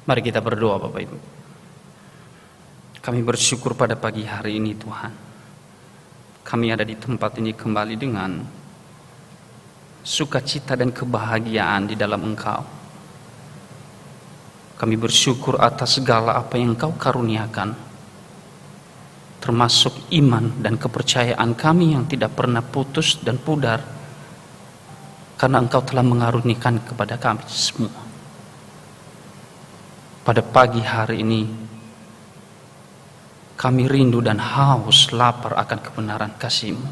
Mari kita berdoa Bapak Ibu. Kami bersyukur pada pagi hari ini Tuhan. Kami ada di tempat ini kembali dengan sukacita dan kebahagiaan di dalam Engkau. Kami bersyukur atas segala apa yang Engkau karuniakan, termasuk iman dan kepercayaan kami yang tidak pernah putus dan pudar, karena Engkau telah mengaruniakan kepada kami semua. Pada pagi hari ini, kami rindu dan haus lapar akan kebenaran kasih-Mu,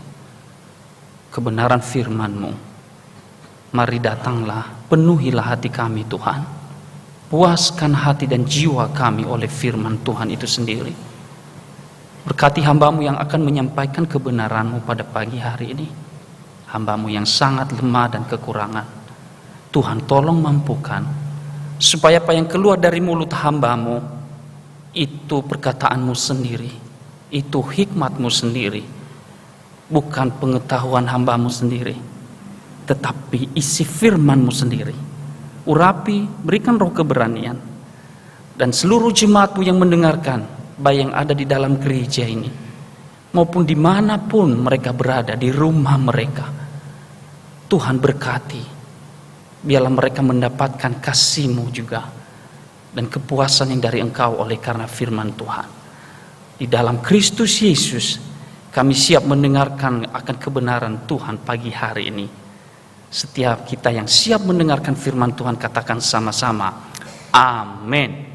kebenaran firman-Mu. Mari datanglah, penuhilah hati kami Tuhan. Puaskan hati dan jiwa kami oleh firman Tuhan itu sendiri. Berkati hamba-Mu yang akan menyampaikan kebenaran-Mu pada pagi hari ini. Hamba-Mu yang sangat lemah dan kekurangan. Tuhan tolong mampukan, supaya apa yang keluar dari mulut hamba-Mu itu perkataan-Mu sendiri, itu hikmat-Mu sendiri, bukan pengetahuan hamba-Mu sendiri, tetapi isi firman-Mu sendiri. Urapi, berikan roh keberanian, dan seluruh jemaat-Mu yang mendengarkan, baik yang ada di dalam gereja ini maupun dimanapun mereka berada, di rumah mereka, Tuhan berkati. Biarlah mereka mendapatkan kasih-Mu juga, dan kepuasan yang dari Engkau oleh karena firman Tuhan. Di dalam Kristus Yesus, kami siap mendengarkan akan kebenaran Tuhan pagi hari ini. Setiap kita yang siap mendengarkan firman Tuhan, katakan sama-sama, amin.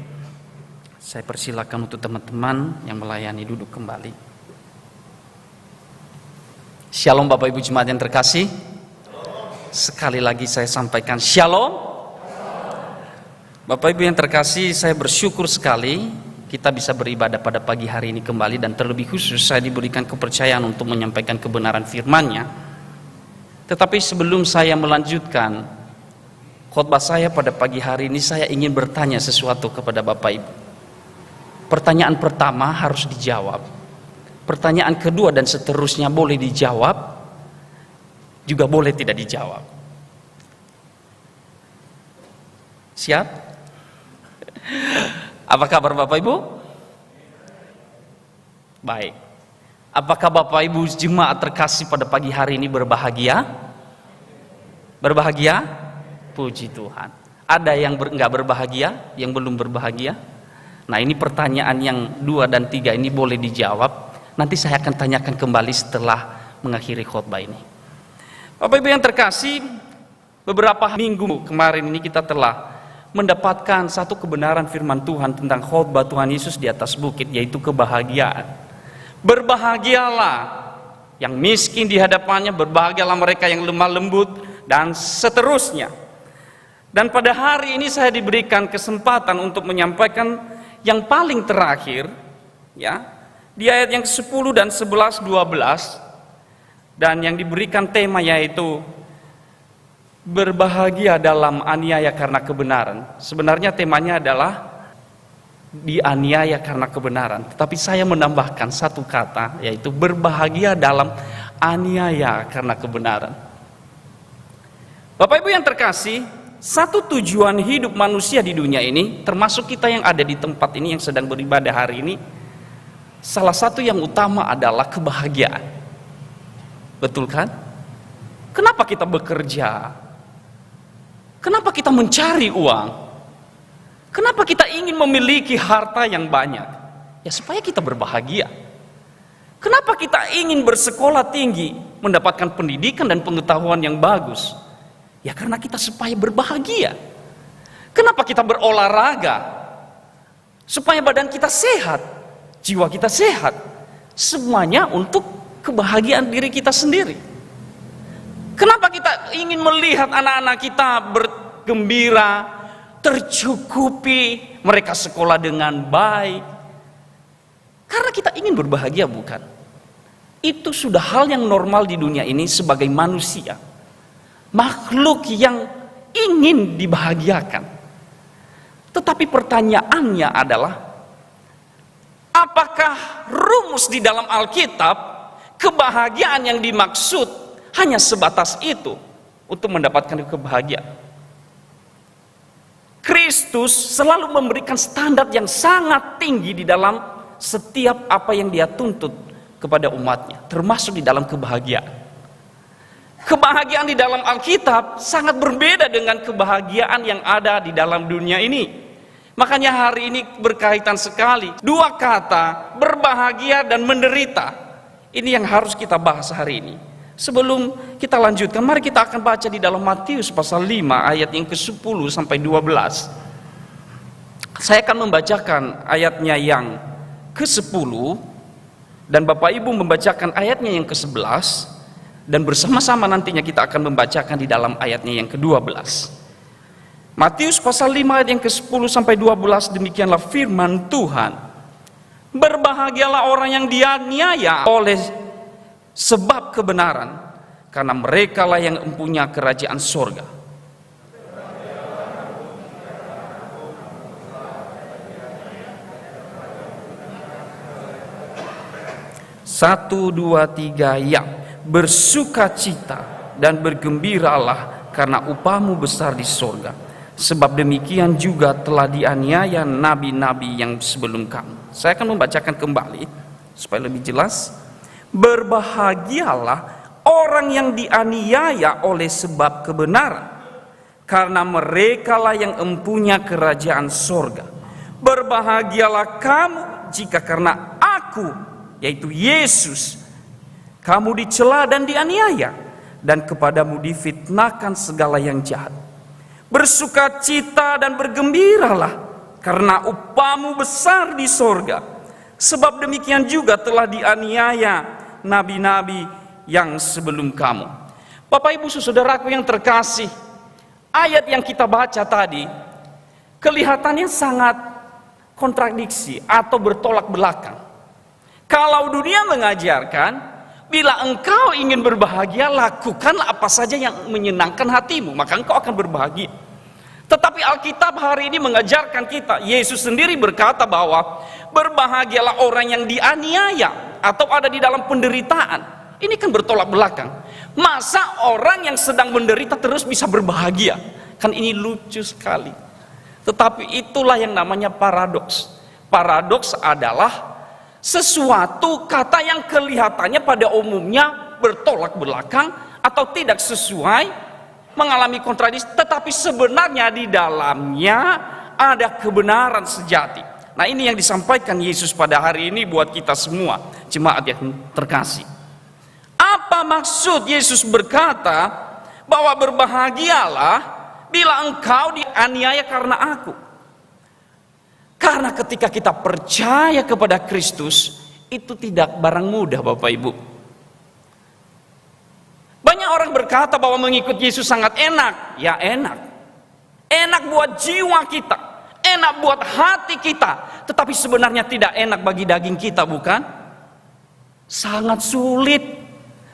Saya persilakan untuk teman-teman yang melayani duduk kembali. Shalom Bapak Ibu jemaat yang terkasih. Sekali lagi saya sampaikan shalom. Bapak Ibu yang terkasih, saya bersyukur sekali kita bisa beribadah pada pagi hari ini kembali, dan terlebih khusus saya diberikan kepercayaan untuk menyampaikan kebenaran firman-Nya. Tetapi sebelum saya melanjutkan khotbah saya pada pagi hari ini, saya ingin bertanya sesuatu kepada Bapak Ibu. Pertanyaan pertama harus dijawab. Pertanyaan kedua dan seterusnya boleh dijawab, juga boleh tidak dijawab. Siap? Apa kabar Bapak Ibu? Baik. Apakah Bapak Ibu jemaat terkasih pada pagi hari ini berbahagia? Berbahagia? Puji Tuhan. Ada yang enggak berbahagia? Yang belum berbahagia? Nah, ini pertanyaan yang 2 dan 3 ini boleh dijawab. Nanti saya akan tanyakan kembali setelah mengakhiri khotbah ini. Bapak Ibu yang terkasih, beberapa minggu kemarin ini kita telah mendapatkan satu kebenaran firman Tuhan tentang khotbah Tuhan Yesus di atas bukit, yaitu kebahagiaan. Berbahagialah yang miskin di hadapannya, berbahagialah mereka yang lemah lembut, dan seterusnya. Dan pada hari ini saya diberikan kesempatan untuk menyampaikan yang paling terakhir, ya, di ayat yang ke-10 dan 11, 12. Dan yang diberikan tema yaitu berbahagia dalam aniaya karena kebenaran. Sebenarnya temanya adalah dianiaya karena kebenaran, tetapi saya menambahkan satu kata, yaitu berbahagia dalam aniaya karena kebenaran. Bapak Ibu yang terkasih, satu tujuan hidup manusia di dunia ini, termasuk kita yang ada di tempat ini yang sedang beribadah hari ini, salah satu yang utama adalah kebahagiaan. Betul kan? Kenapa kita bekerja? Kenapa kita mencari uang? Kenapa kita ingin memiliki harta yang banyak? Ya supaya kita berbahagia. Kenapa kita ingin bersekolah tinggi, mendapatkan pendidikan dan pengetahuan yang bagus? Ya karena kita supaya berbahagia. Kenapa kita berolahraga? Supaya badan kita sehat, jiwa kita sehat. Semuanya untuk kebahagiaan diri kita sendiri. Kenapa kita ingin melihat anak-anak kita bergembira, tercukupi, mereka sekolah dengan baik? Karena kita ingin berbahagia, bukan? Itu sudah hal yang normal di dunia ini sebagai manusia, makhluk yang ingin dibahagiakan. Tetapi pertanyaannya adalah, apakah rumus di dalam Alkitab kebahagiaan yang dimaksud hanya sebatas itu untuk mendapatkan kebahagiaan? Kristus selalu memberikan standar yang sangat tinggi di dalam setiap apa yang dia tuntut kepada umatnya, termasuk di dalam kebahagiaan. Kebahagiaan di dalam Alkitab sangat berbeda dengan kebahagiaan yang ada di dalam dunia ini. Makanya hari ini berkaitan sekali dua kata, berbahagia dan menderita. Ini yang harus kita bahas hari ini. Sebelum kita lanjutkan, mari kita akan baca di dalam Matius pasal 5 ayat yang ke-10 sampai 12. Saya akan membacakan ayatnya yang ke-10 dan Bapak Ibu membacakan ayatnya yang ke-11, dan bersama-sama nantinya kita akan membacakan di dalam ayatnya yang ke-12. Matius pasal 5 ayat yang ke-10 sampai 12, demikianlah firman Tuhan. Berbahagialah orang yang dianiaya oleh sebab kebenaran, karena merekalah yang mempunyai kerajaan sorga. Satu, dua, tiga, yang bersukacita dan bergembiralah karena upahmu besar di sorga. Sebab demikian juga telah dianiaya nabi-nabi yang sebelum kamu. Saya akan membacakan kembali supaya lebih jelas. Berbahagialah orang yang dianiaya oleh sebab kebenaran, karena merekalah yang mempunyai kerajaan sorga. Berbahagialah kamu jika karena aku, yaitu Yesus, kamu dicela dan dianiaya, dan kepadamu difitnahkan segala yang jahat. Bersukacita dan bergembiralah, karena upahmu besar di sorga. Sebab demikian juga telah dianiaya nabi-nabi yang sebelum kamu. Bapak Ibu saudaraku yang terkasih, ayat yang kita baca tadi kelihatannya sangat kontradiksi atau bertolak belakang. Kalau dunia mengajarkan, bila engkau ingin berbahagia, lakukanlah apa saja yang menyenangkan hatimu, maka engkau akan berbahagia. Tetapi Alkitab hari ini mengajarkan kita, Yesus sendiri berkata bahwa berbahagialah orang yang dianiaya atau ada di dalam penderitaan. Ini kan bertolak belakang. Masa orang yang sedang menderita terus bisa berbahagia? Kan ini lucu sekali. Tetapi itulah yang namanya paradoks. Paradoks adalah sesuatu kata yang kelihatannya pada umumnya bertolak belakang atau tidak sesuai, mengalami kontradiksi, tetapi sebenarnya di dalamnya ada kebenaran sejati. Nah, ini yang disampaikan Yesus pada hari ini buat kita semua, jemaat yang terkasih. Apa maksud Yesus berkata bahwa berbahagialah bila engkau dianiaya karena aku? Karena ketika kita percaya kepada Kristus, itu tidak barang mudah, Bapak Ibu. Banyak orang berkata bahwa mengikut Yesus sangat enak. Ya enak. Enak buat jiwa kita, enak buat hati kita. Tetapi sebenarnya tidak enak bagi daging kita, bukan? Sangat sulit,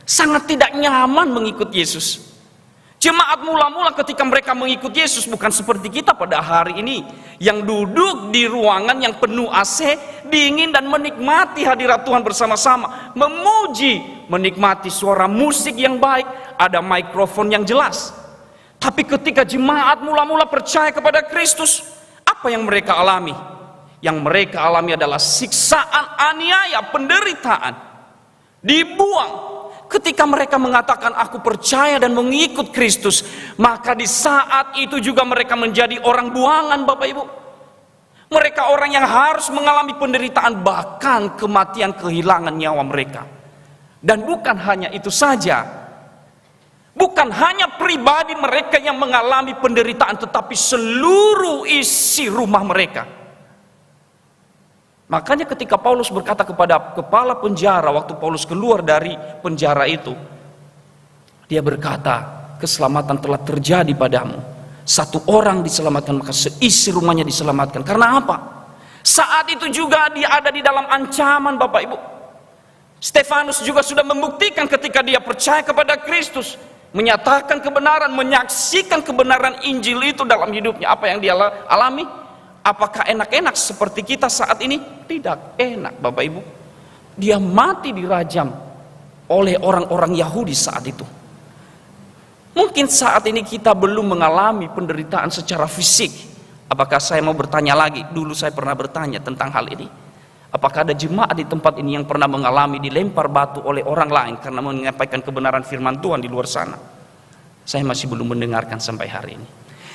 sangat tidak nyaman mengikut Yesus. Jemaat mula-mula ketika mereka mengikut Yesus bukan seperti kita pada hari ini, yang duduk di ruangan yang penuh AC, dingin, dan menikmati hadirat Tuhan bersama-sama, memuji, menikmati suara musik yang baik, ada mikrofon yang jelas. Tapi ketika jemaat mula-mula percaya kepada Kristus, apa yang mereka alami? Yang mereka alami adalah siksaan, aniaya, penderitaan, dibuang. Ketika mereka mengatakan aku percaya dan mengikut Kristus, maka di saat itu juga mereka menjadi orang buangan, Bapak Ibu. Mereka orang yang harus mengalami penderitaan, bahkan kematian, kehilangan nyawa mereka. Dan bukan hanya itu saja, bukan hanya pribadi mereka yang mengalami penderitaan, tetapi seluruh isi rumah mereka. Makanya ketika Paulus berkata kepada kepala penjara waktu Paulus keluar dari penjara itu, dia berkata, keselamatan telah terjadi padamu. Satu orang diselamatkan, maka seisi rumahnya diselamatkan. Karena apa? Saat itu juga dia ada di dalam ancaman, Bapak Ibu. Stefanus juga sudah membuktikan ketika dia percaya kepada Kristus, menyatakan kebenaran, menyaksikan kebenaran Injil itu dalam hidupnya. Apa yang dia alami? Apakah enak-enak seperti kita saat ini? Tidak enak, Bapak Ibu. Dia mati dirajam oleh orang-orang Yahudi saat itu. Mungkin saat ini kita belum mengalami penderitaan secara fisik, Apakah saya mau bertanya lagi? Dulu saya pernah bertanya tentang hal ini. Apakah ada jemaat di tempat ini yang pernah mengalami dilempar batu oleh orang lain karena menyampaikan kebenaran firman Tuhan di luar sana? Saya masih belum mendengarkan sampai hari ini.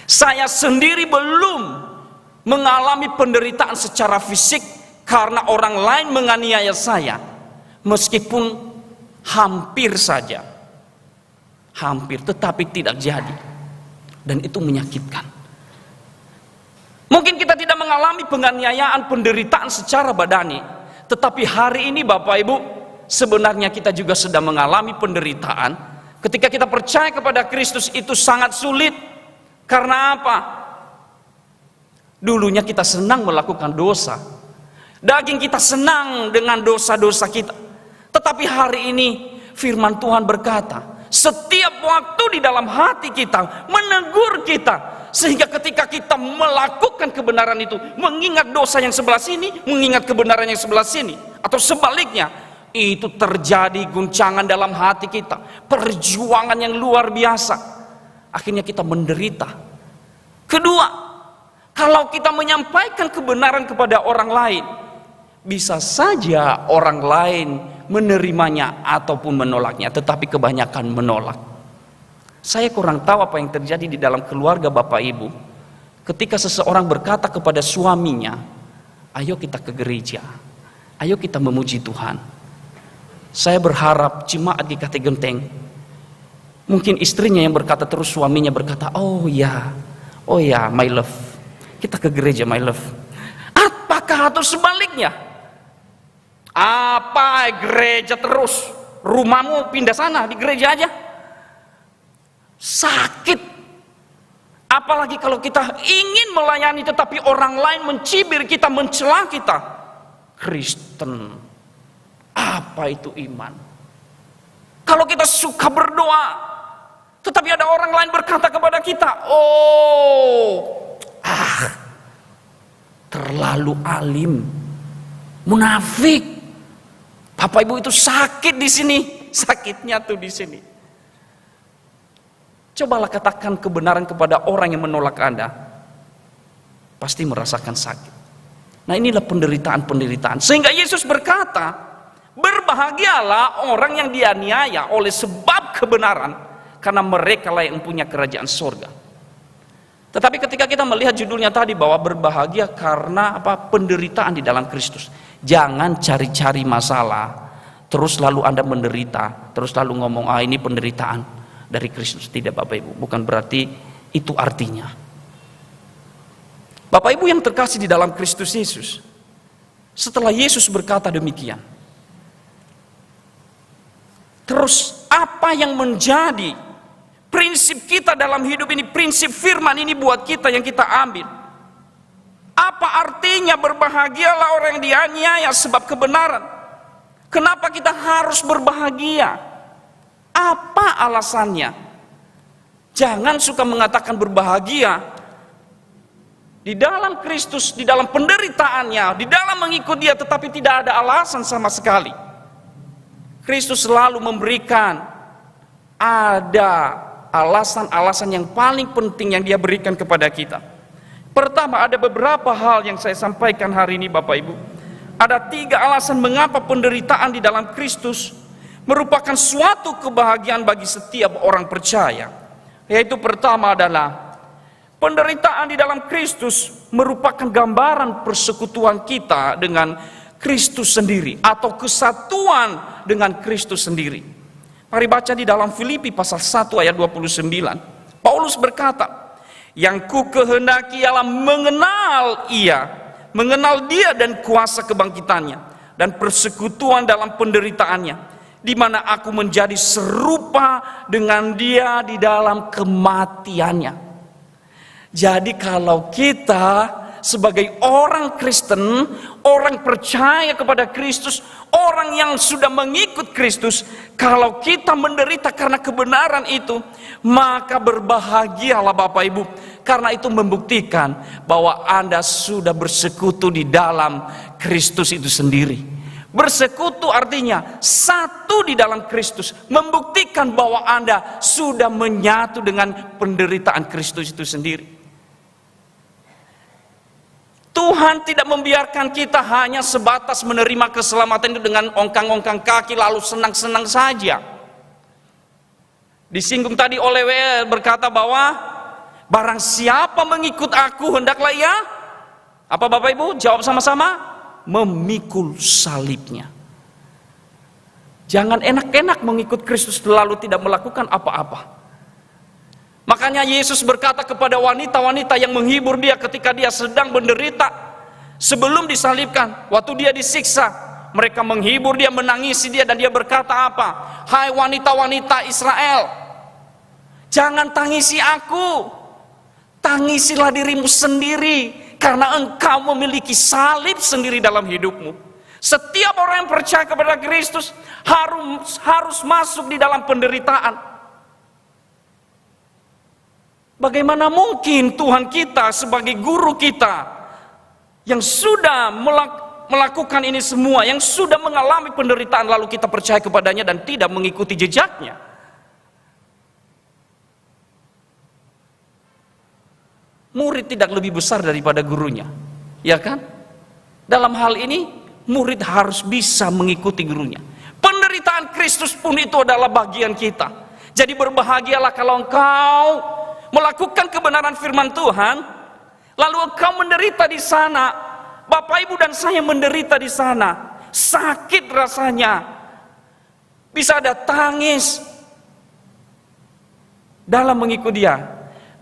Saya sendiri belum mengalami penderitaan secara fisik karena orang lain menganiaya saya. Meskipun hampir saja. Hampir, tetapi tidak jadi. Dan itu menyakitkan. Mungkin kita tidak mengalami penganiayaan, penderitaan secara badani, tetapi hari ini Bapak Ibu, sebenarnya kita juga sedang mengalami penderitaan. Ketika kita percaya kepada Kristus itu sangat sulit. Karena apa? Dulunya kita senang melakukan dosa. Daging kita senang dengan dosa-dosa kita. Tetapi hari ini firman Tuhan berkata, setiap waktu di dalam hati kita menegur kita. Sehingga ketika kita melakukan kebenaran itu, mengingat dosa yang sebelah sini, mengingat kebenaran yang sebelah sini, atau sebaliknya, itu terjadi guncangan dalam hati kita, perjuangan yang luar biasa. Akhirnya kita menderita. Kedua, kalau kita menyampaikan kebenaran kepada orang lain, bisa saja orang lain menerimanya ataupun menolaknya, tetapi kebanyakan menolak. Saya kurang tahu apa yang terjadi di dalam keluarga Bapak Ibu ketika seseorang berkata kepada suaminya, ayo kita ke gereja, ayo kita memuji Tuhan. Saya berharap jemaat GKT Genteng, mungkin istrinya yang berkata terus, suaminya berkata, oh ya my love, kita ke gereja my love. Apakah atau sebaliknya? Apa gereja terus, rumahmu pindah sana, di gereja aja. Sakit. Apalagi kalau kita ingin melayani tetapi orang lain mencibir kita, mencela kita. Kristen, apa itu iman? Kalau kita suka berdoa tetapi ada orang lain berkata kepada kita, terlalu alim, munafik. Bapak Ibu, itu sakit di sini, sakitnya tuh di sini. Cobalah katakan kebenaran kepada orang yang menolak Anda, pasti merasakan sakit. Nah, inilah penderitaan-penderitaan. Sehingga Yesus berkata, berbahagialah orang yang dianiaya oleh sebab kebenaran, karena mereka lah yang punya kerajaan surga. Tetapi ketika kita melihat judulnya tadi bahwa berbahagia karena penderitaan di dalam Kristus, jangan cari-cari masalah terus lalu Anda menderita, terus lalu ngomong ini penderitaan dari Kristus. Tidak Bapak Ibu, bukan berarti itu artinya. Bapak Ibu yang terkasih di dalam Kristus Yesus, setelah Yesus berkata demikian, terus apa yang menjadi prinsip kita dalam hidup ini, prinsip firman ini buat kita yang kita ambil? Apa artinya berbahagialah orang yang dianiaya sebab kebenaran? Kenapa kita harus berbahagia? Apa alasannya? Jangan suka mengatakan berbahagia di dalam Kristus, di dalam penderitaannya, di dalam mengikut Dia, tetapi tidak ada alasan sama sekali. Kristus selalu memberikan ada alasan-alasan yang paling penting yang Dia berikan kepada kita. Pertama, ada beberapa hal yang saya sampaikan hari ini Bapak Ibu. Ada 3 alasan mengapa penderitaan di dalam Kristus merupakan suatu kebahagiaan bagi setiap orang percaya. Yaitu pertama adalah penderitaan di dalam Kristus merupakan gambaran persekutuan kita dengan Kristus sendiri, atau kesatuan dengan Kristus sendiri. Mari baca di dalam Filipi pasal 1 ayat 29. Paulus berkata, yang ku kehendaki ialah mengenal Dia dan kuasa kebangkitannya dan persekutuan dalam penderitaannya, di mana aku menjadi serupa dengan Dia di dalam kematiannya. Jadi kalau kita sebagai orang Kristen, orang percaya kepada Kristus, orang yang sudah mengikut Kristus, kalau kita menderita karena kebenaran itu, maka berbahagialah Bapak Ibu, karena itu membuktikan bahwa Anda sudah bersekutu di dalam Kristus itu sendiri. Bersekutu artinya satu di dalam Kristus, membuktikan bahwa Anda sudah menyatu dengan penderitaan Kristus itu sendiri. Tuhan tidak membiarkan kita hanya sebatas menerima keselamatan itu dengan ongkang-ongkang kaki lalu senang-senang saja. Disinggung tadi oleh W berkata bahwa barang siapa mengikut aku hendaklah ia, apa Bapak Ibu? Jawab sama-sama, memikul salibnya. Jangan enak-enak mengikut Kristus lalu tidak melakukan apa-apa. Makanya Yesus berkata kepada wanita-wanita yang menghibur dia ketika dia sedang menderita sebelum disalibkan, waktu dia disiksa, mereka menghibur dia, menangisi dia, dan dia berkata apa? Hai wanita-wanita Israel, jangan tangisi aku, tangisilah dirimu sendiri, karena engkau memiliki salib sendiri dalam hidupmu. Setiap orang yang percaya kepada Kristus harus masuk di dalam penderitaan. Bagaimana mungkin Tuhan kita sebagai guru kita yang sudah melakukan ini semua, yang sudah mengalami penderitaan, lalu kita percaya kepadanya dan tidak mengikuti jejaknya? Murid tidak lebih besar daripada gurunya, ya kan? Dalam hal ini murid harus bisa mengikuti gurunya. Penderitaan Kristus pun itu adalah bagian kita. Jadi berbahagialah kalau engkau melakukan kebenaran firman Tuhan, lalu engkau menderita di sana. Bapak Ibu dan saya menderita di sana, sakit rasanya, bisa ada tangis dalam mengikuti Dia.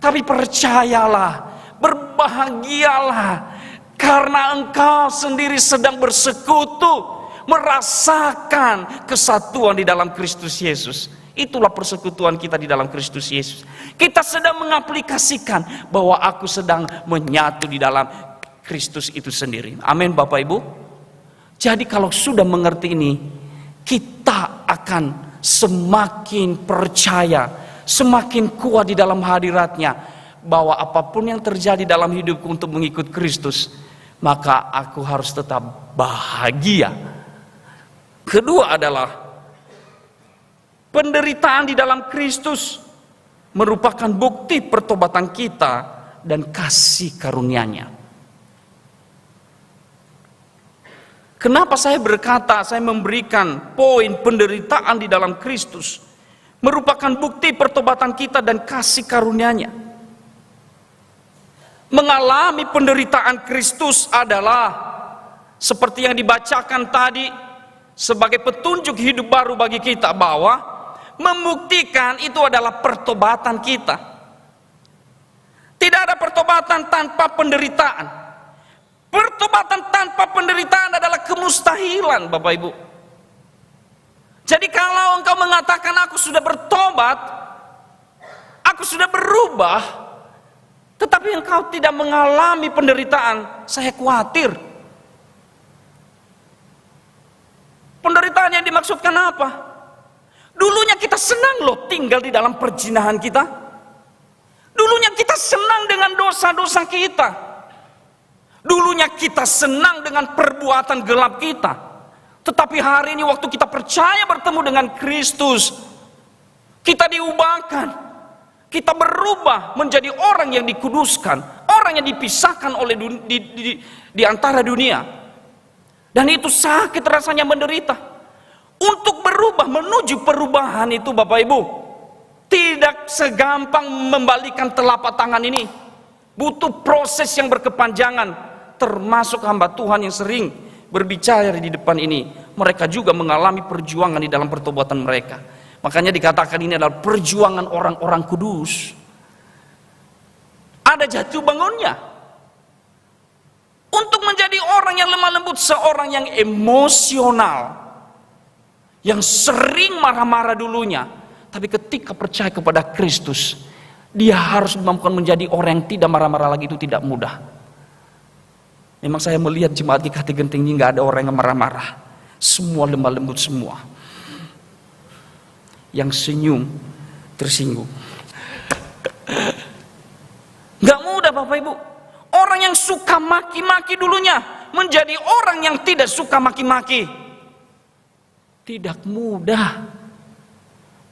Tapi percayalah, berbahagialah, karena engkau sendiri sedang bersekutu, merasakan kesatuan di dalam Kristus Yesus. Itulah persekutuan kita di dalam Kristus Yesus. Kita sedang mengaplikasikan bahwa aku sedang menyatu di dalam Kristus itu sendiri. Amin Bapak Ibu. Jadi kalau sudah mengerti ini, kita akan semakin percaya, semakin kuat di dalam hadiratnya, bahwa apapun yang terjadi dalam hidupku untuk mengikut Kristus, maka aku harus tetap bahagia. Kedua adalah penderitaan di dalam Kristus merupakan bukti pertobatan kita dan kasih karunia-Nya. Kenapa saya berkata, saya memberikan poin penderitaan di dalam Kristus merupakan bukti pertobatan kita dan kasih karunia-Nya. Mengalami penderitaan Kristus adalah seperti yang dibacakan tadi, sebagai petunjuk hidup baru bagi kita, bahwa membuktikan itu adalah pertobatan kita. Tidak ada pertobatan tanpa penderitaan. Pertobatan tanpa penderitaan adalah kemustahilan, Bapak Ibu. Jadi kalau engkau mengatakan aku sudah bertobat, aku sudah berubah, tetapi engkau tidak mengalami penderitaan, saya khawatir. Penderitaan yang dimaksudkan apa? Dulunya kita senang loh tinggal di dalam perzinahan kita. Dulunya kita senang dengan dosa-dosa kita. Dulunya kita senang dengan perbuatan gelap kita. Tetapi hari ini waktu kita percaya bertemu dengan Kristus, kita diubahkan. Kita berubah menjadi orang yang dikuduskan, orang yang dipisahkan oleh di antara dunia. Dan itu sakit rasanya menderita. Untuk berubah, menuju perubahan itu Bapak Ibu, tidak segampang membalikan telapak tangan ini. Butuh proses yang berkepanjangan. Termasuk hamba Tuhan yang sering berbicara di depan ini, mereka juga mengalami perjuangan di dalam pertobatan mereka. Makanya dikatakan ini adalah perjuangan orang-orang kudus. Ada jatuh bangunnya. Untuk menjadi orang yang lemah lembut, seorang yang emosional, yang sering marah-marah dulunya, tapi ketika percaya kepada Kristus, dia harus mampu menjadi orang yang tidak marah-marah lagi. Itu tidak mudah. Memang saya melihat jemaat GKT Genting ini nggak ada orang yang marah-marah, semua lemah lembut semua. Yang senyum tersinggung. Nggak mudah Bapak Ibu. Orang yang suka maki-maki dulunya menjadi orang yang tidak suka maki-maki. Tidak mudah.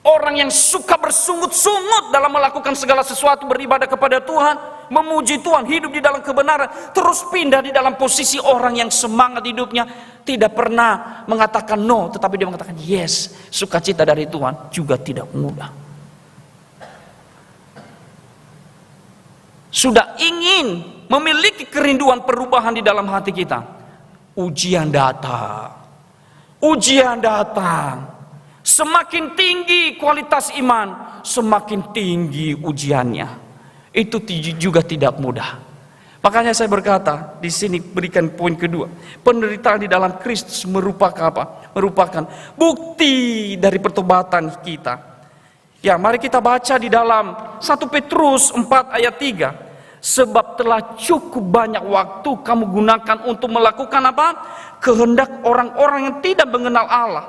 Orang yang suka bersungut-sungut dalam melakukan segala sesuatu beribadah kepada Tuhan memuji Tuhan, hidup di dalam kebenaran, terus pindah di dalam posisi orang yang semangat hidupnya, tidak pernah mengatakan no, tetapi dia mengatakan yes. Sukacita dari Tuhan juga tidak mudah. Sudah ingin memiliki kerinduan perubahan di dalam hati kita, ujian datang. Ujian datang. Semakin tinggi kualitas iman, semakin tinggi ujiannya. Itu juga tidak mudah. Makanya saya berkata, di sini berikan poin kedua. Penderitaan di dalam Kristus merupakan apa? Merupakan bukti dari pertobatan kita. Ya, mari kita baca di dalam 1 Petrus 4 ayat 3. Sebab telah cukup banyak waktu kamu gunakan untuk melakukan apa? Kehendak orang-orang yang tidak mengenal Allah.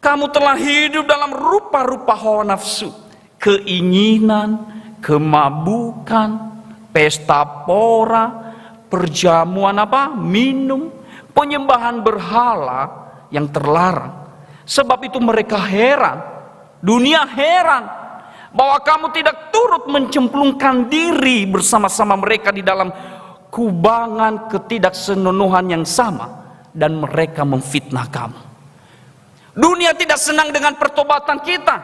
Kamu telah hidup dalam rupa-rupa hawa nafsu, keinginan, kemabukan, pesta pora, perjamuan apa? Minum, penyembahan berhala yang terlarang. Sebab itu mereka heran, dunia heran, bahwa kamu tidak turut mencemplungkan diri bersama-sama mereka di dalam kubangan ketidaksenonohan yang sama, dan mereka memfitnah kamu. Dunia tidak senang dengan pertobatan kita.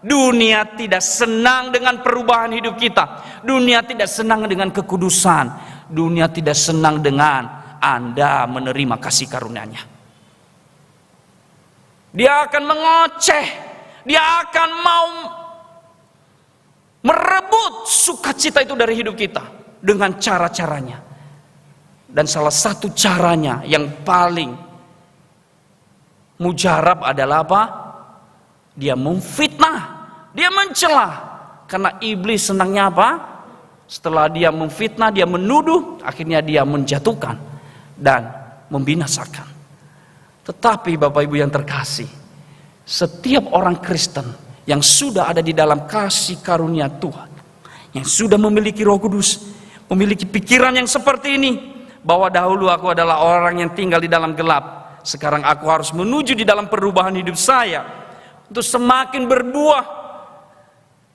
Dunia tidak senang dengan perubahan hidup kita. Dunia tidak senang dengan kekudusan. Dunia tidak senang dengan Anda menerima kasih karunia-Nya. Dia akan mengoceh. Dia akan mau merebut sukacita itu dari hidup kita dengan cara-caranya. Dan salah satu caranya yang paling mujarab adalah apa? Dia memfitnah, dia mencela. Karena iblis senangnya apa? Setelah dia memfitnah, dia menuduh, akhirnya dia menjatuhkan dan membinasakan. Tetapi Bapak Ibu yang terkasih, setiap orang Kristen yang sudah ada di dalam kasih karunia Tuhan, yang sudah memiliki Roh Kudus, memiliki pikiran yang seperti ini, bahwa dahulu aku adalah orang yang tinggal di dalam gelap, sekarang aku harus menuju di dalam perubahan hidup saya untuk semakin berbuah,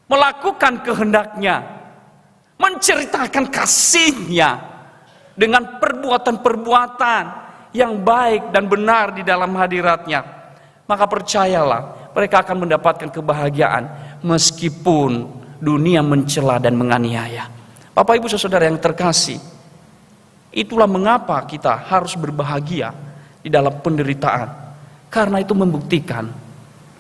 melakukan kehendak-Nya, menceritakan kasih-Nya dengan perbuatan-perbuatan yang baik dan benar di dalam hadirat-Nya. Maka percayalah, mereka akan mendapatkan kebahagiaan meskipun dunia mencela dan menganiaya. Bapak Ibu Saudara yang terkasih, itulah mengapa kita harus berbahagia di dalam penderitaan, karena itu membuktikan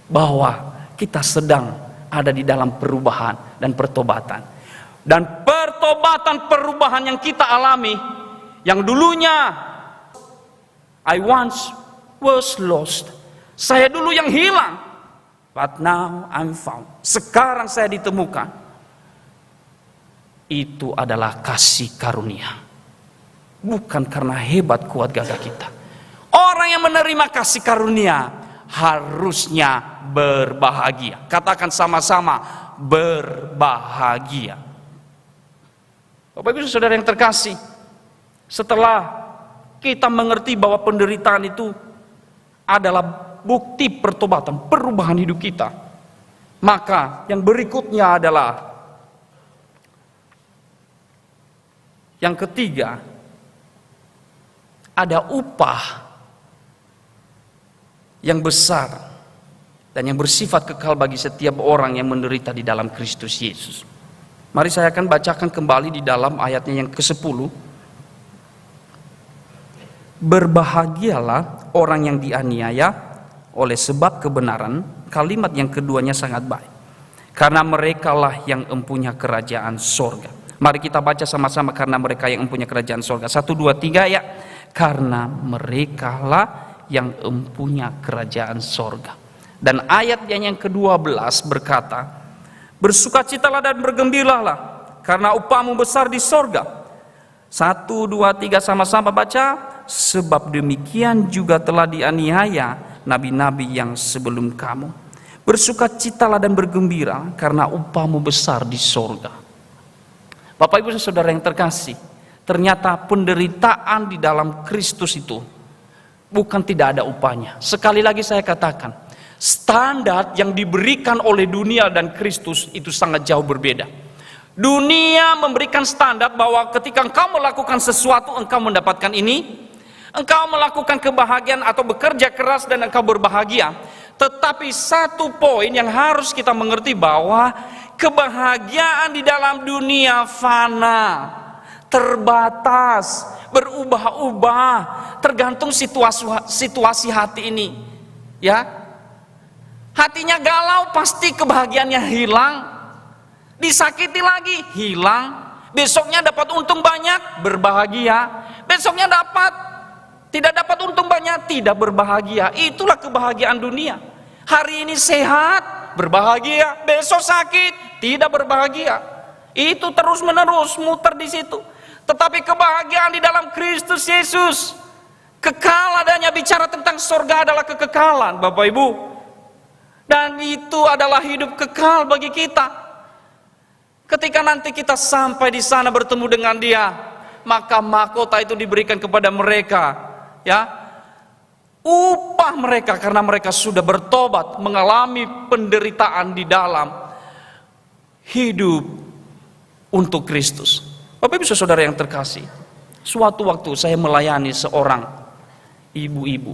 bahwa kita sedang ada di dalam perubahan dan pertobatan. Dan pertobatan perubahan yang kita alami, yang dulunya I once was lost, saya dulu yang hilang, but now I'm found, sekarang saya ditemukan. Itu adalah kasih karunia, bukan karena hebat kuat gagah kita. Orang yang menerima kasih karunia harusnya berbahagia. Katakan sama-sama, berbahagia. Bapak Ibu Saudara yang terkasih, setelah kita mengerti bahwa penderitaan itu adalah bukti pertobatan, perubahan hidup kita, maka yang berikutnya adalah yang ketiga, ada upah yang besar dan yang bersifat kekal bagi setiap orang yang menderita di dalam Kristus Yesus. Mari saya akan bacakan kembali di dalam ayatnya yang ke-10. Berbahagialah orang yang dianiaya oleh sebab kebenaran. Kalimat yang keduanya sangat baik, karena merekalah yang empunya kerajaan sorga. Mari kita baca sama-sama, karena mereka yang empunya kerajaan sorga. 1, 2, 3 ya. Karena merekalah yang empunya kerajaan sorga. Dan ayat yang ke-12 berkata, bersukacitalah dan bergembiralah, karena upahmu besar di sorga. 1, 2, 3 sama-sama baca. Sebab demikian juga telah dianiaya nabi-nabi yang sebelum kamu. Bersukacitalah dan bergembira, karena upahmu besar di sorga. Bapak Ibu Saudara yang terkasih, ternyata penderitaan di dalam Kristus itu bukan tidak ada upahnya. Sekali lagi saya katakan, standar yang diberikan oleh dunia dan Kristus itu sangat jauh berbeda. Dunia memberikan standar bahwa ketika engkau melakukan sesuatu, engkau mendapatkan ini. Engkau melakukan kebahagiaan atau bekerja keras dan engkau berbahagia. Tetapi satu poin yang harus kita mengerti bahwa kebahagiaan di dalam dunia fana, terbatas, berubah-ubah, tergantung situasi hati ini. Ya, hatinya galau, pasti kebahagiaannya hilang. Disakiti lagi, hilang. Besoknya dapat untung banyak, berbahagia. Besoknya tidak dapat untung banyak, tidak berbahagia. Itulah kebahagiaan dunia. Hari ini sehat, berbahagia. Besok sakit, tidak berbahagia. Itu terus menerus muter di situ. Tetapi kebahagiaan di dalam Kristus Yesus kekal adanya. Bicara tentang surga adalah kekekalan, Bapak Ibu. Dan itu adalah hidup kekal bagi kita. Ketika nanti kita sampai di sana bertemu dengan Dia, maka mahkota itu diberikan kepada mereka. Ya, upah mereka karena mereka sudah bertobat, mengalami penderitaan di dalam hidup untuk Kristus. Bapak Ibu Saudara yang terkasih, suatu waktu saya melayani seorang ibu-ibu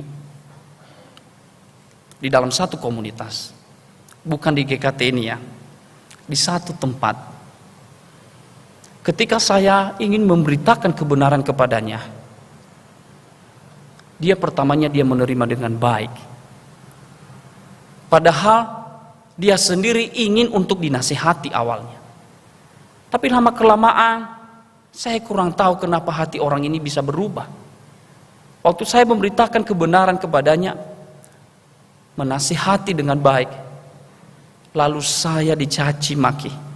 di dalam satu komunitas, bukan di GKT ini ya, di satu tempat. Ketika saya ingin memberitakan kebenaran kepadanya, pertamanya dia menerima dengan baik. Padahal dia sendiri ingin untuk dinasihati awalnya. Tapi lama kelamaan saya kurang tahu kenapa hati orang ini bisa berubah. Waktu saya memberitakan kebenaran kepadanya, menasihati dengan baik, lalu saya dicaci maki.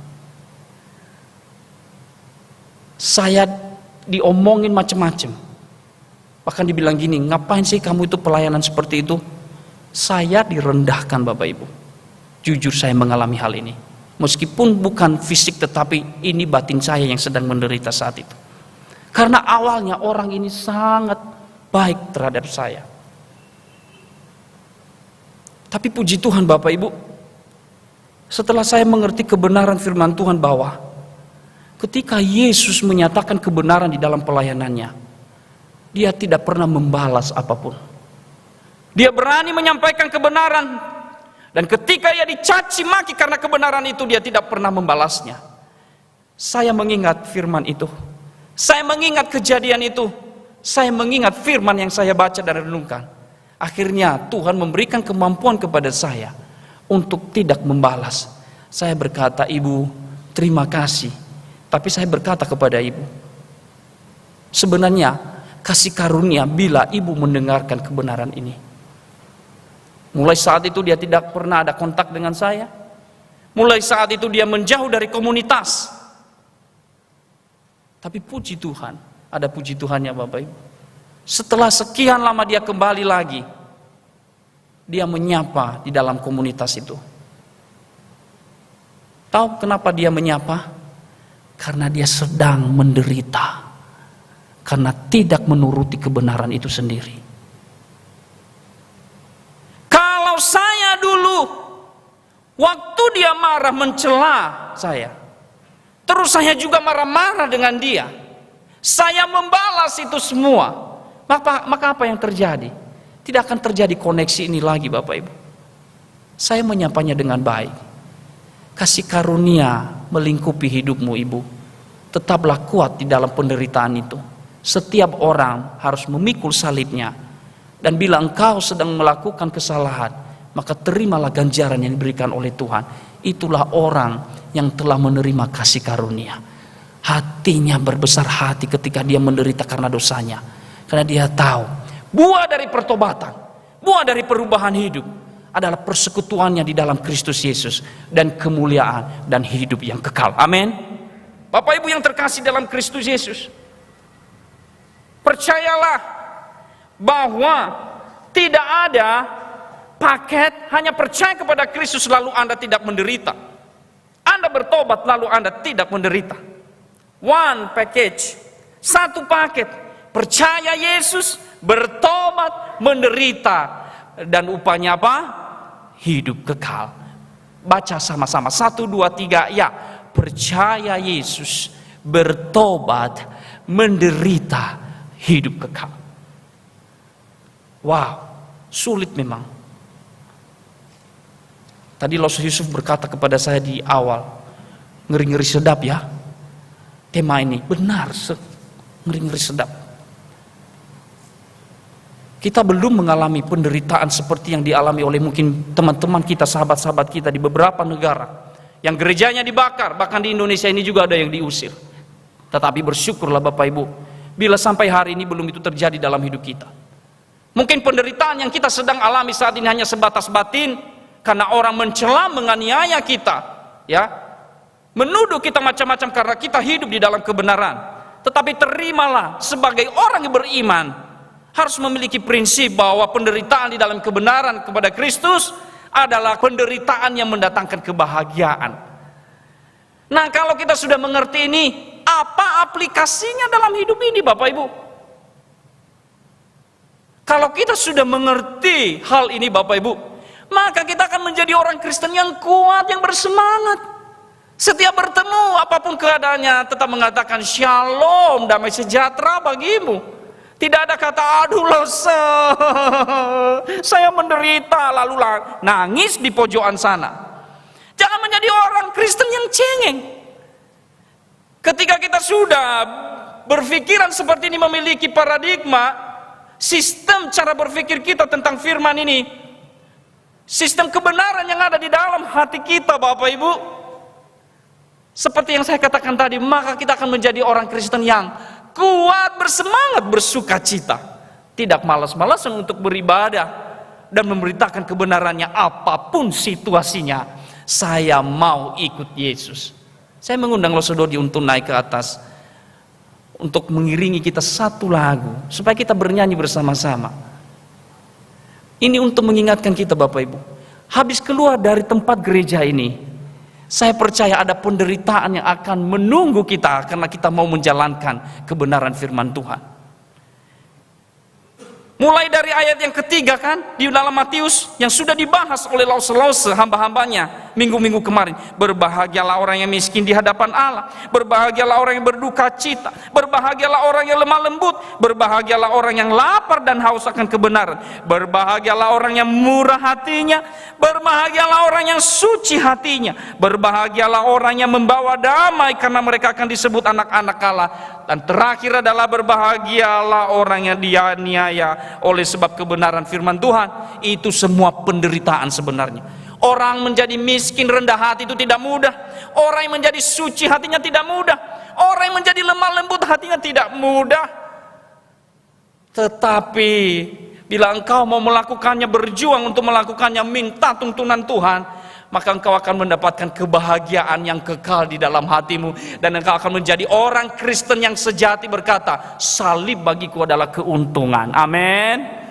Saya diomongin macam-macam. Bahkan dibilang gini, ngapain sih kamu itu pelayanan seperti itu? Saya direndahkan Bapak Ibu. Jujur saya mengalami hal ini. Meskipun bukan fisik, tetapi ini batin saya yang sedang menderita saat itu. Karena awalnya orang ini sangat baik terhadap saya. Tapi puji Tuhan Bapak Ibu, setelah saya mengerti kebenaran firman Tuhan bahwa ketika Yesus menyatakan kebenaran di dalam pelayanannya, Dia tidak pernah membalas apapun. Dia berani menyampaikan kebenaran. Dan ketika ia dicaci maki karena kebenaran itu, dia tidak pernah membalasnya. Saya mengingat firman itu. Saya mengingat kejadian itu. Saya mengingat firman yang saya baca dan renungkan. Akhirnya Tuhan memberikan kemampuan kepada saya untuk tidak membalas. Saya berkata, Ibu, terima kasih. Tapi saya berkata kepada Ibu, sebenarnya kasih karunia bila Ibu mendengarkan kebenaran ini. Mulai saat itu dia tidak pernah ada kontak dengan saya. Mulai saat itu dia menjauh dari komunitas. Tapi puji Tuhan, ada puji Tuhannya Bapak Ibu. Setelah sekian lama dia kembali lagi. Dia menyapa di dalam komunitas itu. Tahu kenapa dia menyapa? Karena dia sedang menderita. Karena tidak menuruti kebenaran itu sendiri. Kalau saya dulu, waktu dia marah mencela saya, terus saya juga marah-marah dengan dia, saya membalas itu semua, maka apa yang terjadi? Tidak akan terjadi koneksi ini lagi Bapak Ibu. Saya menyapanya dengan baik. Kasih karunia melingkupi hidupmu Ibu. Tetaplah kuat di dalam penderitaan itu. Setiap orang harus memikul salibnya. Dan bila engkau sedang melakukan kesalahan, maka terimalah ganjaran yang diberikan oleh Tuhan. Itulah orang yang telah menerima kasih karunia. Hatinya berbesar hati ketika dia menderita karena dosanya. Karena dia tahu buah dari pertobatan, buah dari perubahan hidup adalah persekutuannya di dalam Kristus Yesus dan kemuliaan dan hidup yang kekal. Amin. Bapak Ibu yang terkasih dalam Kristus Yesus, percayalah bahwa tidak ada paket hanya percaya kepada Kristus lalu Anda tidak menderita. Anda bertobat lalu Anda tidak menderita. One package, satu paket. Percaya Yesus, bertobat, menderita, dan upahnya apa? Hidup kekal. Baca sama-sama 1, 2, 3 ya. percaya Yesus, bertobat, menderita hidup kekal. Wow, sulit memang. Tadi Rasul Yusuf berkata kepada saya di awal, ngeri-ngeri sedap ya tema ini. Benar, ngeri-ngeri sedap. Kita belum mengalami penderitaan seperti yang dialami oleh mungkin teman-teman kita, sahabat-sahabat kita di beberapa negara yang gerejanya dibakar, bahkan di Indonesia ini juga ada yang diusir. Tetapi bersyukurlah Bapak Ibu, bila sampai hari ini belum itu terjadi dalam hidup kita. Mungkin penderitaan yang kita sedang alami saat ini hanya sebatas batin, karena orang mencela, menganiaya kita, ya, menuduh kita macam-macam karena kita hidup di dalam kebenaran. Tetapi terimalah, sebagai orang yang beriman harus memiliki prinsip bahwa penderitaan di dalam kebenaran kepada Kristus adalah penderitaan yang mendatangkan kebahagiaan. Nah, kalau kita sudah mengerti ini, apa aplikasinya dalam hidup ini Bapak Ibu? Kalau kita sudah mengerti hal ini Bapak Ibu, maka kita akan menjadi orang Kristen yang kuat, yang bersemangat. Setiap bertemu apapun keadaannya tetap mengatakan shalom, damai sejahtera bagimu. Tidak ada kata aduh saya menderita lalu nangis di pojokan sana. Jangan menjadi orang Kristen yang cengeng. Ketika kita sudah berpikiran seperti ini, memiliki paradigma, sistem cara berpikir kita tentang firman ini, sistem kebenaran yang ada di dalam hati kita Bapak Ibu, seperti yang saya katakan tadi, maka kita akan menjadi orang Kristen yang kuat, bersemangat, bersuka cita, tidak malas-malasan untuk beribadah dan memberitakan kebenarannya apapun situasinya. Saya mau ikut Yesus. Saya mengundang Losododi untuk naik ke atas untuk mengiringi kita satu lagu supaya kita bernyanyi bersama-sama. Ini untuk mengingatkan kita Bapak Ibu, habis keluar dari tempat gereja ini, saya percaya ada penderitaan yang akan menunggu kita karena kita mau menjalankan kebenaran firman Tuhan. Mulai dari ayat yang ketiga kan di dalam Matius yang sudah dibahas oleh lause-lause hamba-hambanya minggu-minggu kemarin. Berbahagialah orang yang miskin di hadapan Allah, berbahagialah orang yang berduka cita, berbahagialah orang yang lemah lembut, berbahagialah orang yang lapar dan haus akan kebenaran, berbahagialah orang yang murah hatinya, berbahagialah orang yang suci hatinya, berbahagialah orang yang membawa damai karena mereka akan disebut anak-anak Allah. Dan terakhir adalah berbahagialah orang yang dianiaya oleh sebab kebenaran firman Tuhan. Itu semua penderitaan sebenarnya. Orang menjadi miskin rendah hati itu tidak mudah. Orang yang menjadi suci hatinya tidak mudah. Orang yang menjadi lemah lembut hatinya tidak mudah. Tetapi bila engkau mau melakukannya, berjuang untuk melakukannya, minta tuntunan Tuhan, maka engkau akan mendapatkan kebahagiaan yang kekal di dalam hatimu. Dan engkau akan menjadi orang Kristen yang sejati berkata, salib bagiku adalah keuntungan. Amin.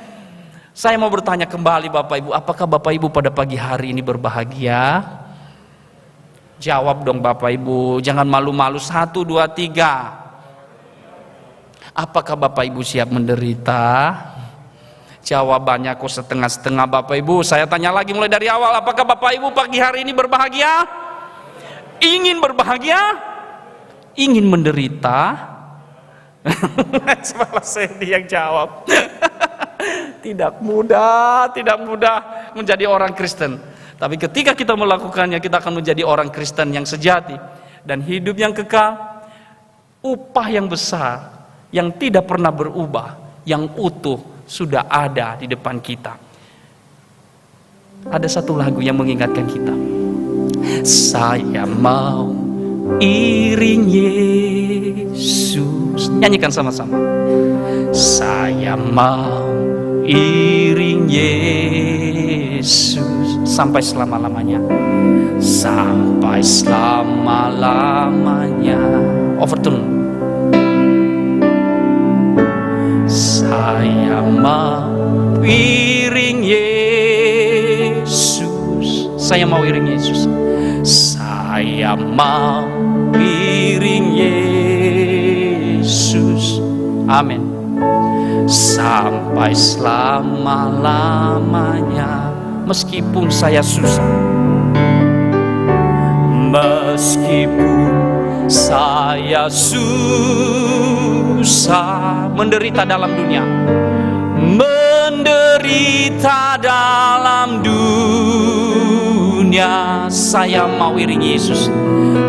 Saya mau bertanya kembali Bapak Ibu, apakah Bapak Ibu pada pagi hari ini berbahagia? Jawab dong Bapak Ibu, jangan malu-malu. 1, 2, 3. Apakah Bapak Ibu siap menderita? Jawabannya kok setengah-setengah Bapak Ibu. Saya tanya lagi mulai dari awal, apakah Bapak Ibu pagi hari ini berbahagia? Ingin berbahagia? Ingin menderita? Malah saya yang jawab. Tidak mudah menjadi orang Kristen. Tapi ketika kita melakukannya, kita akan menjadi orang Kristen yang sejati dan hidup yang kekal. Upah yang besar, yang tidak pernah berubah, yang utuh sudah ada di depan kita. Ada satu lagu yang mengingatkan kita. Saya mau iring Yesus. Nyanyikan sama-sama. Saya mau iring Yesus sampai selama-lamanya. Sampai selama-lamanya. Overtone. Saya mau iring Yesus. Saya mau iring Yesus. Saya mau iring Yesus. Amin. Sampai selama-lamanya. Meskipun saya susah, Meskipun saya susah menderita dalam dunia, menderita dalam dunia, saya mau iring Yesus.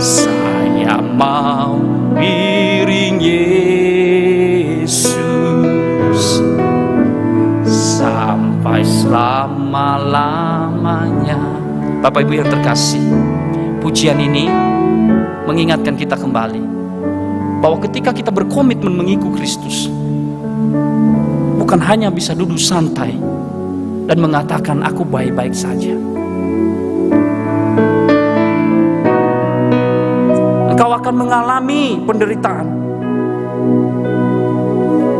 Saya mau iring Yesus sampai selama-lamanya. Bapak Ibu yang terkasih, pujian ini mengingatkan kita kembali bahwa ketika kita berkomitmen mengikut Kristus, bukan hanya bisa duduk santai dan mengatakan aku baik-baik saja. Engkau akan mengalami penderitaan,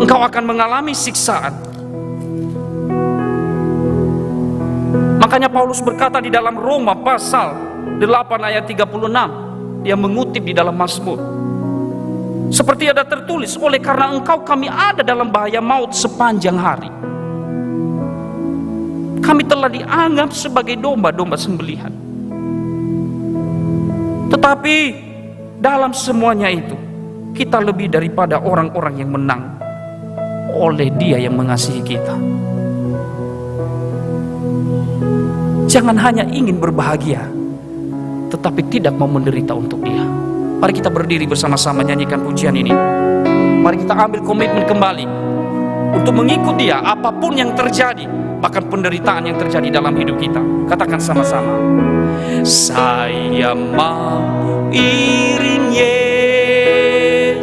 engkau akan mengalami siksaan. Makanya Paulus berkata di dalam Roma pasal 8 ayat 36, dia mengutip di dalam Mazmur, seperti ada tertulis, oleh karena engkau kami ada dalam bahaya maut sepanjang hari. Kami telah dianggap sebagai domba-domba sembelihan. Tetapi dalam semuanya itu, kita lebih daripada orang-orang yang menang oleh Dia yang mengasihi kita. Jangan hanya ingin berbahagia, tetapi tidak mau menderita untuk Dia. Mari kita berdiri bersama-sama nyanyikan pujian ini. Mari kita ambil komitmen kembali untuk mengikut Dia apapun yang terjadi, bahkan penderitaan yang terjadi dalam hidup kita. Katakan sama-sama, saya mau iring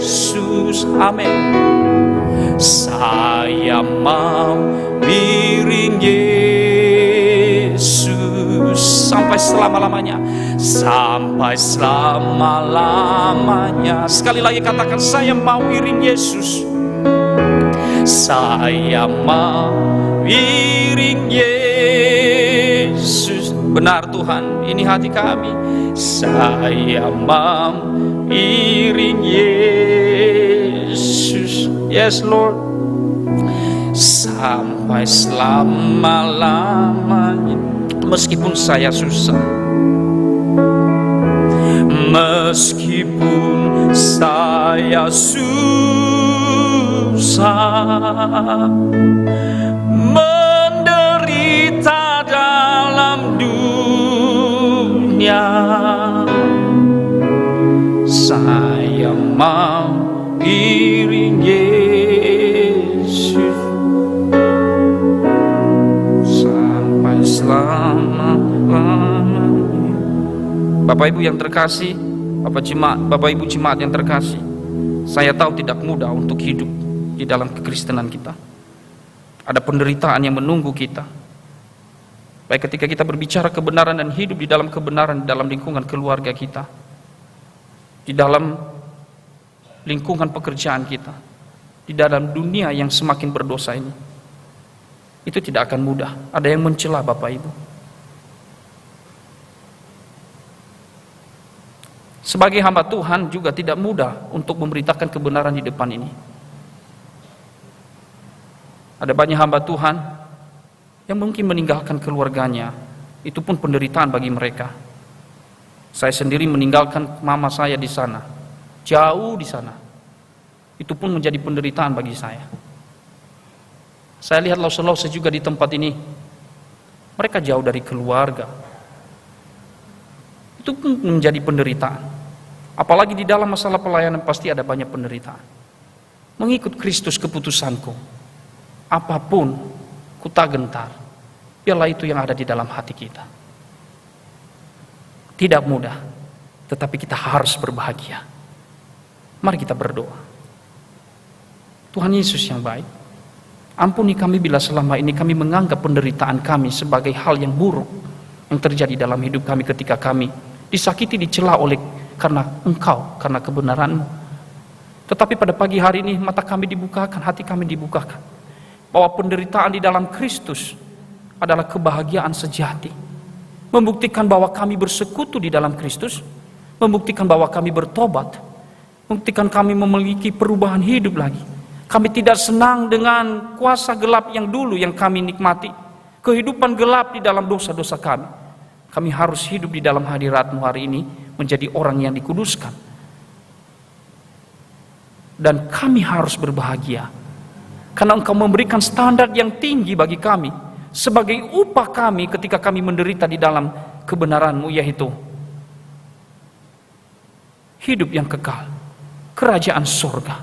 Yesus. Amin. Saya mau iring Yesus sampai selama-lamanya, sampai selama-lamanya. Sekali lagi katakan, saya mau iring Yesus. Saya mau iring Yesus. Benar Tuhan, ini hati kami. Saya mau iring Yesus. Yes Lord. Sampai selama-lamanya. Meskipun saya susah, meskipun saya susah, menderita dalam dunia, saya mau iring Yesus sampai selama-lamanya. Bapak Ibu yang terkasih, Bapak Ibu jemaat yang terkasih, saya tahu tidak mudah untuk hidup di dalam kekristenan kita. Ada penderitaan yang menunggu kita, baik ketika kita berbicara kebenaran dan hidup di dalam kebenaran, di dalam lingkungan keluarga kita, di dalam lingkungan pekerjaan kita, di dalam dunia yang semakin berdosa ini. Itu tidak akan mudah. Ada yang mencela Bapak Ibu. Sebagai hamba Tuhan juga tidak mudah untuk memberitakan kebenaran di depan ini. Ada banyak hamba Tuhan yang mungkin meninggalkan keluarganya. Itu pun penderitaan bagi mereka. Saya sendiri meninggalkan mama saya di sana, jauh di sana. Itu pun menjadi penderitaan bagi saya. Saya lihat lause-lause juga di tempat ini. Mereka jauh dari keluarga. Itu pun menjadi penderitaan. Apalagi di dalam masalah pelayanan pasti ada banyak penderitaan. Mengikut Kristus keputusanku, apapun ku tak gentar, biarlah itu yang ada di dalam hati kita. Tidak mudah, tetapi kita harus berbahagia. Mari kita berdoa. Tuhan Yesus yang baik, ampuni kami bila selama ini kami menganggap penderitaan kami sebagai hal yang buruk yang terjadi dalam hidup kami ketika kami disakiti, dicela oleh karena Engkau, karena kebenaran-Mu. Tetapi pada pagi hari ini mata kami dibukakan, hati kami dibukakan, bahwa penderitaan di dalam Kristus adalah kebahagiaan sejati. Membuktikan bahwa kami bersekutu di dalam Kristus, membuktikan bahwa kami bertobat, membuktikan kami memiliki perubahan hidup lagi. Kami tidak senang dengan kuasa gelap yang dulu yang kami nikmati, kehidupan gelap di dalam dosa-dosa kami. Kami harus hidup di dalam hadirat-Mu hari ini, menjadi orang yang dikuduskan. Dan kami harus berbahagia karena Engkau memberikan standar yang tinggi bagi kami sebagai upah kami ketika kami menderita di dalam kebenaran-Mu, yaitu hidup yang kekal, kerajaan surga,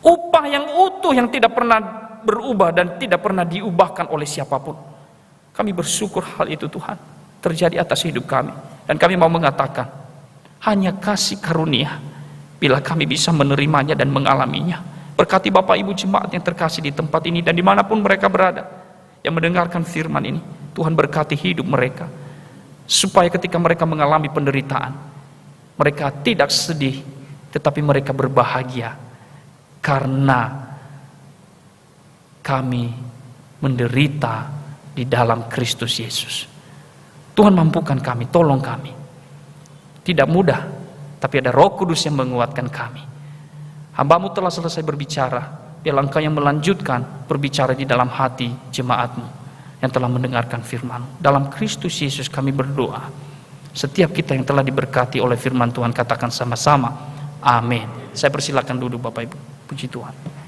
upah yang utuh yang tidak pernah berubah dan tidak pernah diubahkan oleh siapapun. Kami bersyukur hal itu Tuhan terjadi atas hidup kami, dan kami mau mengatakan hanya kasih karunia bila kami bisa menerimanya dan mengalaminya. Berkati Bapak Ibu jemaat yang terkasih di tempat ini dan dimanapun mereka berada yang mendengarkan firman ini. Tuhan berkati hidup mereka, supaya ketika mereka mengalami penderitaan, mereka tidak sedih, tetapi mereka berbahagia karena kami menderita di dalam Kristus Yesus. Tuhan mampukan kami, tolong kami. Tidak mudah, tapi ada Roh Kudus yang menguatkan kami. Hamba-Mu telah selesai berbicara, biarlah Engkau yang melanjutkan berbicara di dalam hati jemaat-Mu yang telah mendengarkan firman-Mu. Dalam Kristus Yesus kami berdoa. Setiap kita yang telah diberkati oleh firman Tuhan katakan sama-sama, amin. Saya persilakan duduk Bapak Ibu. Puji Tuhan.